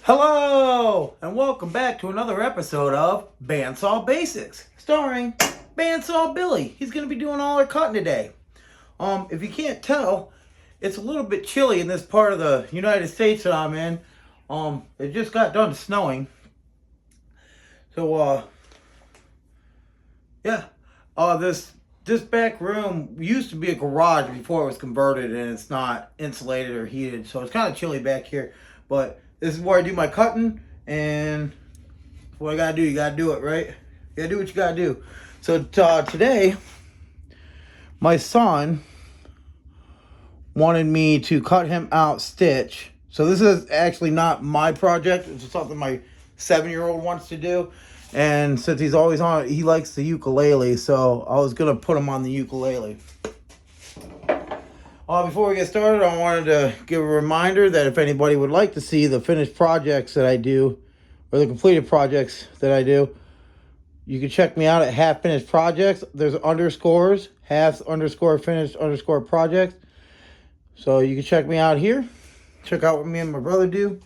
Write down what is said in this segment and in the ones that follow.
Hello, and welcome back to another episode of Bandsaw Basics, starring Bandsaw Billy. He's going to be doing all our cutting today. If you can't tell, it's a little bit chilly in this part of the United States that I'm in. It just got done snowing. So, yeah. This back room used to be a garage before it was converted, and it's not insulated or heated, so it's kind of chilly back here. But this is where I do my cutting, and what I gotta do, you gotta do it, right? You gotta do what you gotta do. So today, my son wanted me to cut him out Stitch. So this is actually not my project. It's just something my 7-year-old wants to do. And since he's always on it, he likes the ukulele. So I was going to put him on the ukulele. Before we get started, I wanted to give a reminder that if anybody would like to see the finished projects that I do, or the completed projects that I do, you can check me out at Half Finished Projects. There's underscores, half_finished_projects. So you can check me out here. Check out what me and my brother do.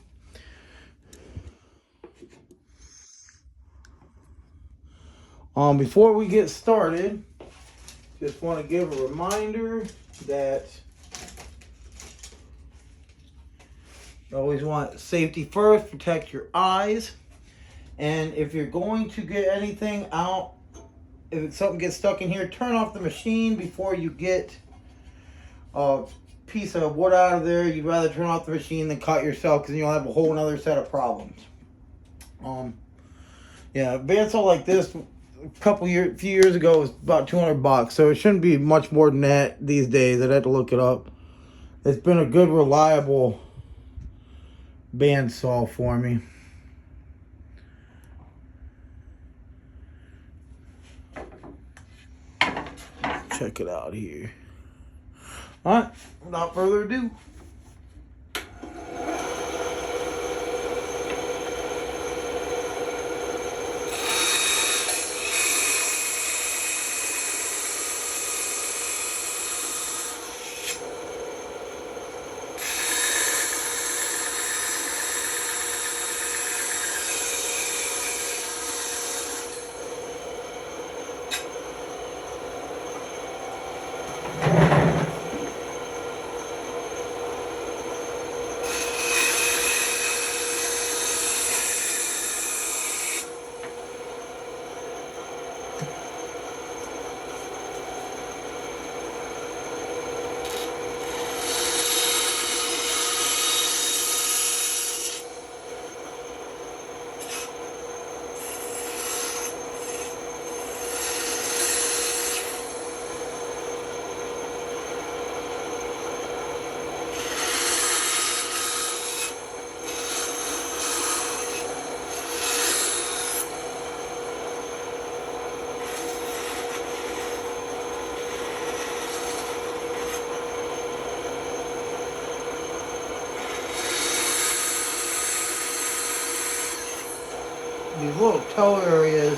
Before we get started, just want to give a reminder that you always want safety first, protect your eyes. And if you're going to get anything out, if something gets stuck in here, turn off the machine before you get a piece of wood out of there. You'd rather turn off the machine than cut yourself, because you'll have a whole other set of problems. Yeah, a bandsaw like this few years ago was about $200, so it shouldn't be much more than that these days. I'd have to look it up. It's been a good, reliable bandsaw for me. Check it out here. Alright, without further ado. These little toe areas,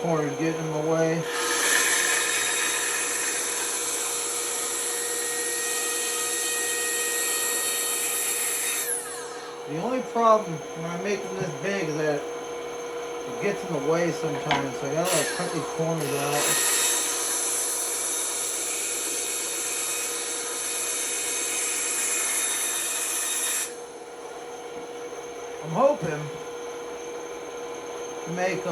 corners getting in the way. The only problem when I'm making this big is that it gets in the way sometimes, so I gotta like cut these corners out. I'm hoping to make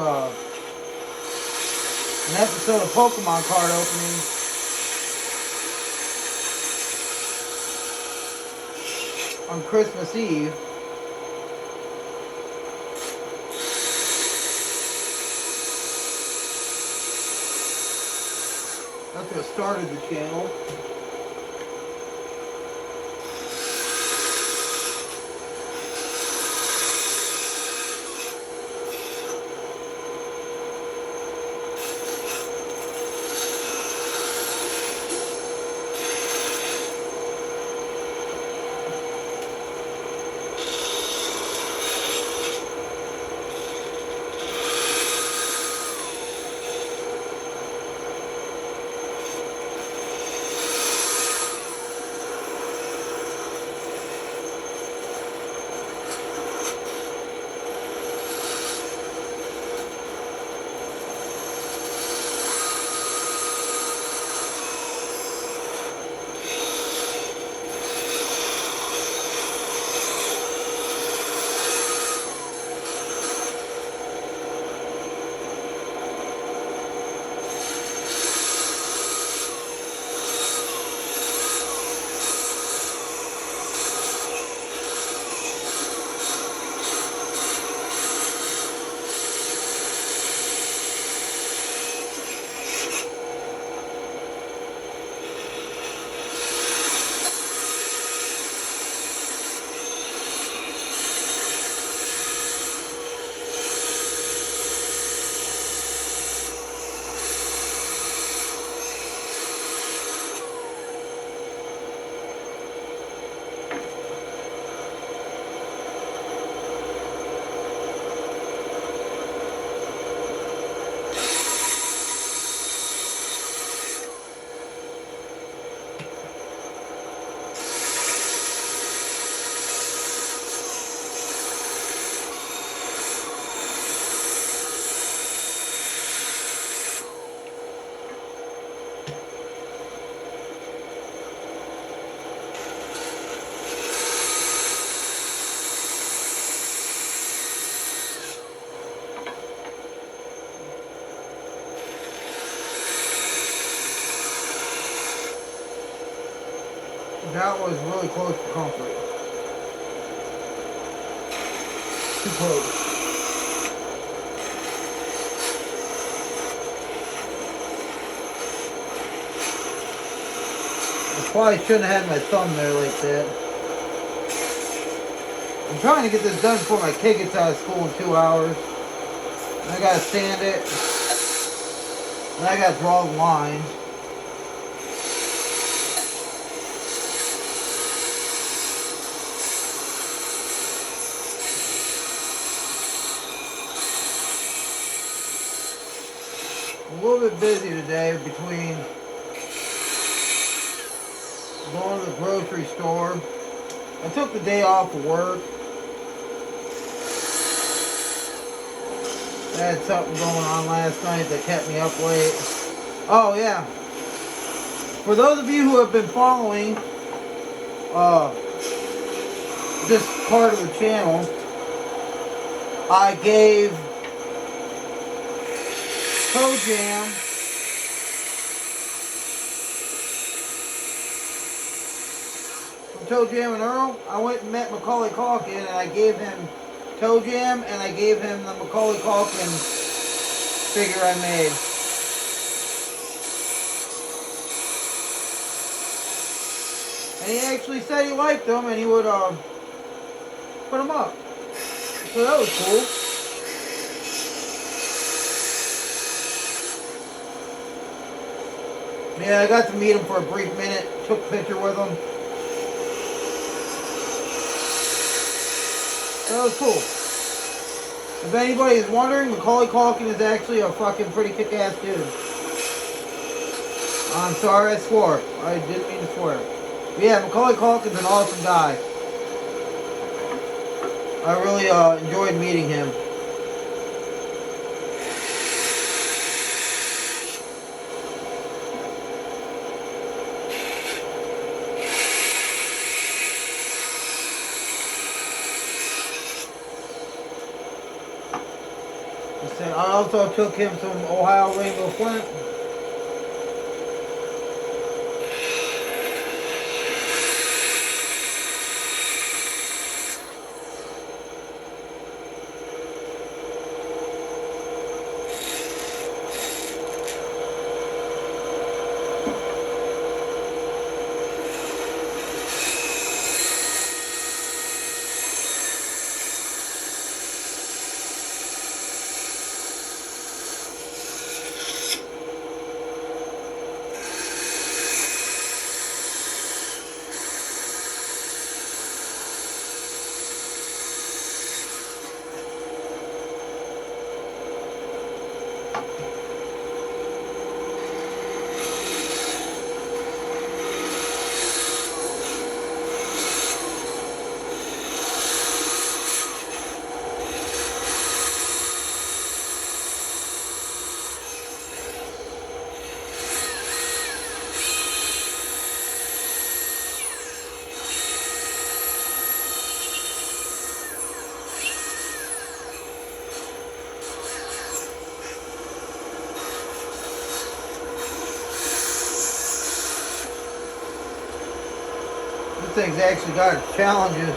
An episode of Pokemon card opening. On Christmas Eve. That's what started the channel. That was really close to comfort. Too close. I probably shouldn't have had my thumb there like that. I'm trying to get this done before my kid gets out of school in 2 hours. And I gotta sand it. And I gotta draw the lines. A little bit busy today between going to the grocery store. I took the day off of work. I had something going on last night that kept me up late. Oh yeah. For those of you who have been following this part of the channel, I gave Toe Jam from Toe Jam and Earl. I went and met Macaulay Culkin and I gave him Toe Jam and I gave him the Macaulay Culkin figure I made. And he actually said he liked them and he would put them up. So that was cool. Yeah, I got to meet him for a brief minute, took a picture with him. That was cool. If anybody is wondering, Macaulay Culkin is actually a fucking pretty kick-ass dude. I'm sorry I swore. I didn't mean to swear. But yeah, Macaulay Culkin's an awesome guy. I really enjoyed meeting him. I Also took him some Ohio Rainbow Flint. This thing's actually got its challenges.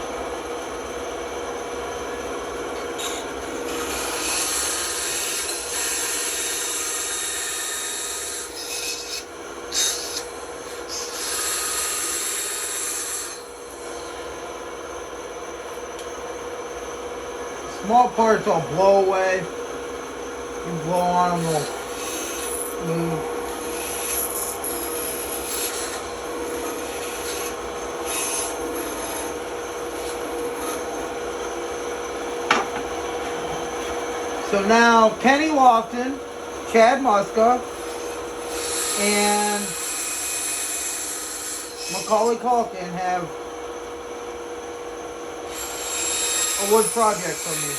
Small parts will blow away. You blow on them, they'll move. So now Kenny Lofton, Chad Muska, and Macaulay Culkin have a wood project from me.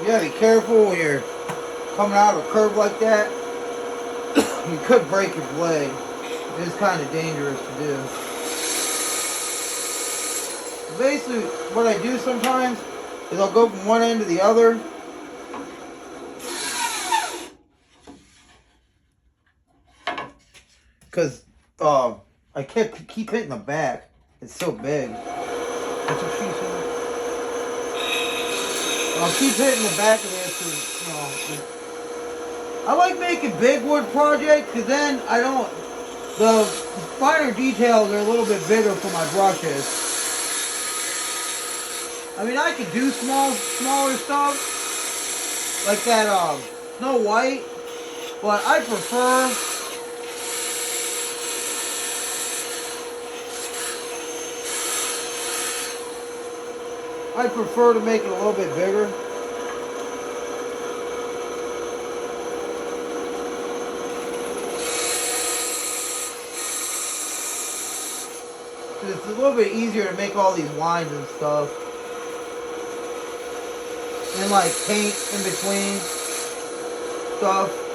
gotta be careful when you're coming out of a curve like that. You could break your blade. It's kind of dangerous to do. Basically, what I do sometimes is I'll go from one end to the other. Because I keep hitting the back. It's so big. That's what she said. I'll keep hitting the back of this because, you know, I like making big wood projects because then I don't, the finer details are a little bit bigger for my brushes. I mean, I could do smaller stuff, like that Snow White, but I prefer to make it a little bit bigger. It's a little bit easier to make all these lines and stuff. And like paint in between stuff.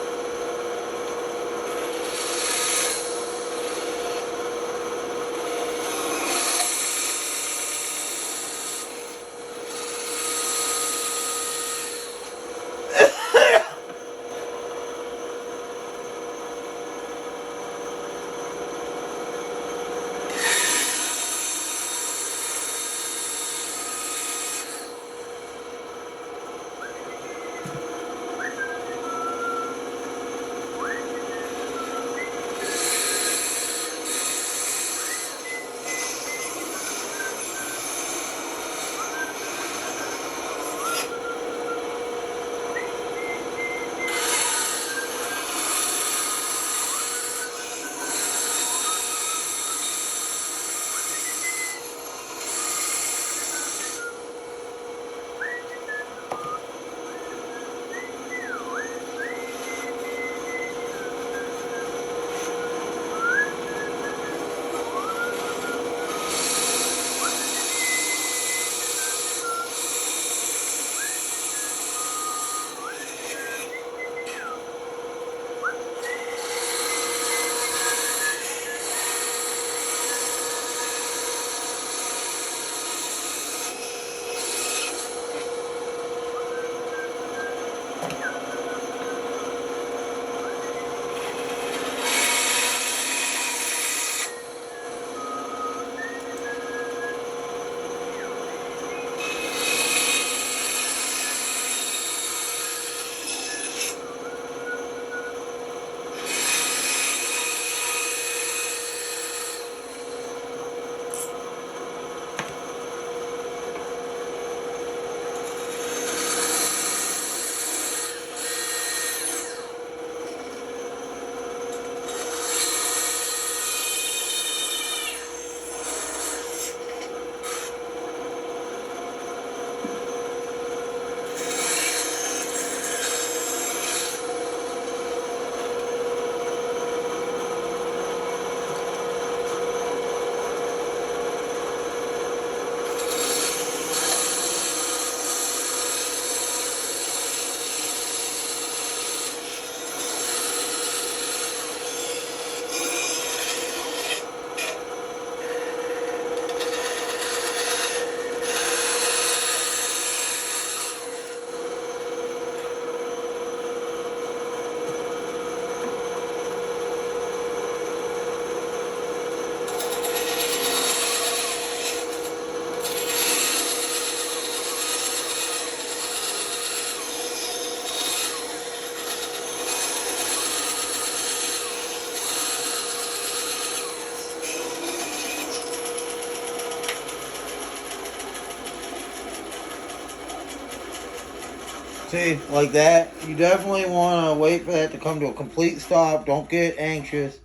See, like that. You definitely want to wait for that to come to a complete stop. Don't get anxious.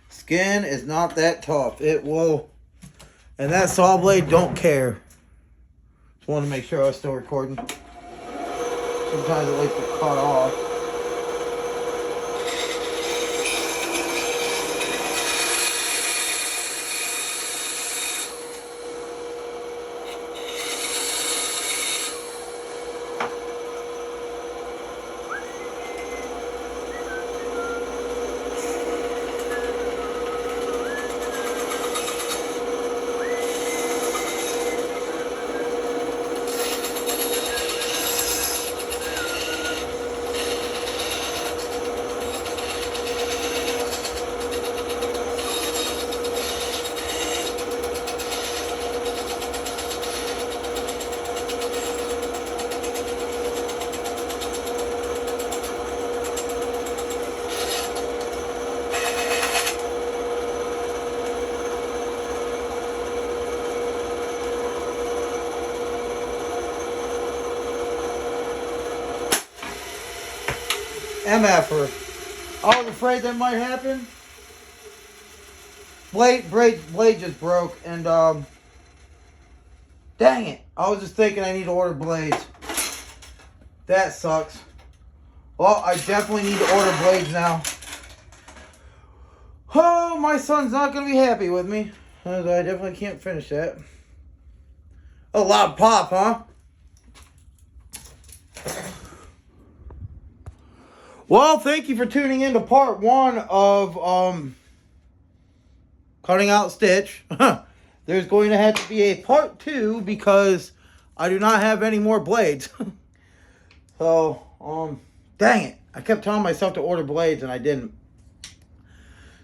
Skin is not that tough. It will. And that saw blade don't care. Just want to make sure I was still recording. Sometimes it likes to cut off. MFer. I was afraid that might happen. Blade just broke, and dang it. I was just thinking I need to order blades. That sucks. Well, I definitely need to order blades now. Oh, my son's not going to be happy with me. I definitely can't finish that. A loud pop, huh? Well, thank you for tuning in to part 1 of cutting out Stitch. There's going to have to be a part 2 because I do not have any more blades. So, dang it. I kept telling myself to order blades and I didn't.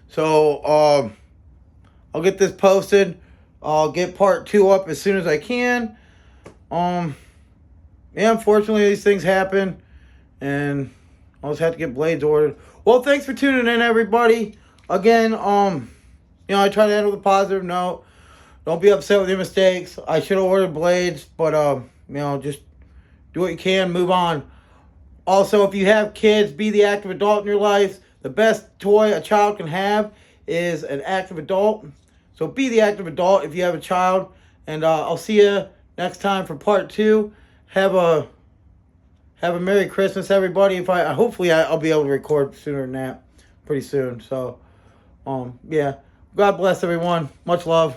So, I'll get this posted. I'll get part 2 up as soon as I can. Yeah, unfortunately these things happen and I'll just have to get blades ordered. Well, thanks for tuning in, everybody. Again, I try to end with a positive note. Don't be upset with your mistakes. I should have ordered blades, but just do what you can, move on. Also, if you have kids, be the active adult in your life. The best toy a child can have is an active adult. So be the active adult if you have a child. And I'll see you next time for part 2. Have a Merry Christmas, everybody. Hopefully I'll be able to record sooner than that, pretty soon. So, yeah. God bless everyone. Much love.